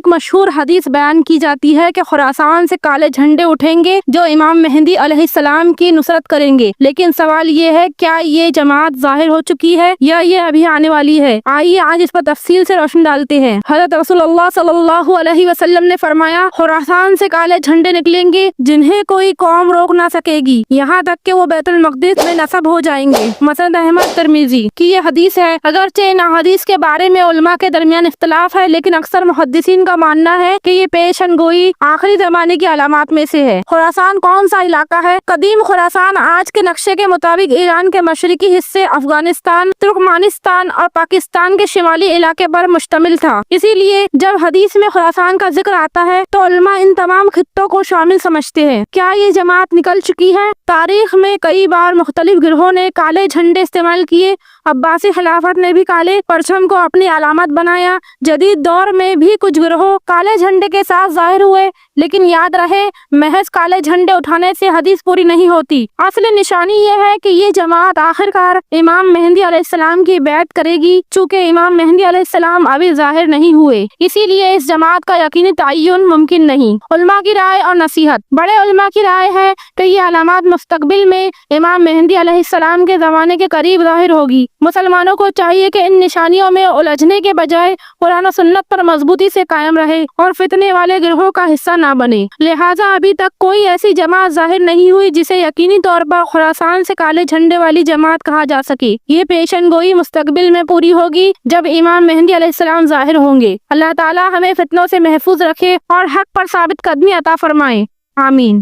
ایک مشہور حدیث بیان کی جاتی ہے کہ خراسان سے کالے جھنڈے اٹھیں گے جو امام مہدی علیہ السلام کی نصرت کریں گے، لیکن سوال یہ ہے کیا یہ جماعت ظاہر ہو چکی ہے یا یہ ابھی آنے والی ہے؟ آئیے آج اس پر تفصیل سے روشنی ڈالتے ہیں۔ حضرت رسول اللہ صلی اللہ علیہ وسلم نے فرمایا، خراسان سے کالے جھنڈے نکلیں گے جنہیں کوئی قوم روک نہ سکے گی، یہاں تک کہ وہ بیت المقدس میں نصب ہو جائیں گے۔ مسند احمد ترمذی کی یہ حدیث ہے۔ اگرچہ ان احادیث کے بارے میں علماء کے درمیان اختلاف ہے، لیکن اکثر محدثین کا ماننا ہے کہ یہ پیشن گوئی آخری زمانے کی علامات میں سے ہے۔ خراسان کون سا علاقہ ہے؟ قدیم خراسان آج کے نقشے کے مطابق ایران کے مشرقی حصے، افغانستان، ترکمانستان اور پاکستان کے شمالی علاقے پر مشتمل تھا۔ اسی لیے جب حدیث میں خراسان کا ذکر آتا ہے تو علماء ان تمام خطوں کو شامل سمجھتے ہیں۔ کیا یہ جماعت نکل چکی ہے؟ تاریخ میں کئی بار مختلف گروہوں نے کالے جھنڈے استعمال کیے۔ عباسی خلافت نے بھی کالے پرچم کو اپنی علامت بنایا۔ جدید دور میں بھی کچھ گروہ کالے جھنڈے کے ساتھ ظاہر ہوئے، لیکن یاد رہے محض کالے جھنڈے اٹھانے سے حدیث پوری نہیں ہوتی۔ اصل نشانی یہ ہے کہ یہ جماعت آخرکار امام مہدی علیہ السلام کی بیعت کرے گی۔ چونکہ امام مہدی علیہ السلام ابھی ظاہر نہیں ہوئے، اسی لیے اس جماعت کا یقینی تعین ممکن نہیں۔ علماء کی رائے اور نصیحت۔ بڑے علماء کی رائے ہے کہ یہ علامات مستقبل میں امام مہدی علیہ السلام کے زمانے کے قریب ظاہر ہوگی۔ مسلمانوں کو چاہیے کہ ان نشانیوں میں الجھنے کے بجائے قرآن و سنت پر مضبوطی سے قائم رہے اور فتنے والے گروہوں کا حصہ نہ بنے۔ لہٰذا ابھی تک کوئی ایسی جماعت ظاہر نہیں ہوئی جسے یقینی طور پر خراسان سے کالے جھنڈے والی جماعت کہا جا سکے۔ یہ پیشن گوئی مستقبل میں پوری ہوگی جب امام مہدی علیہ السلام ظاہر ہوں گے۔ اللہ تعالی ہمیں فتنوں سے محفوظ رکھے اور حق پر ثابت قدمی عطا فرمائے۔ آمین۔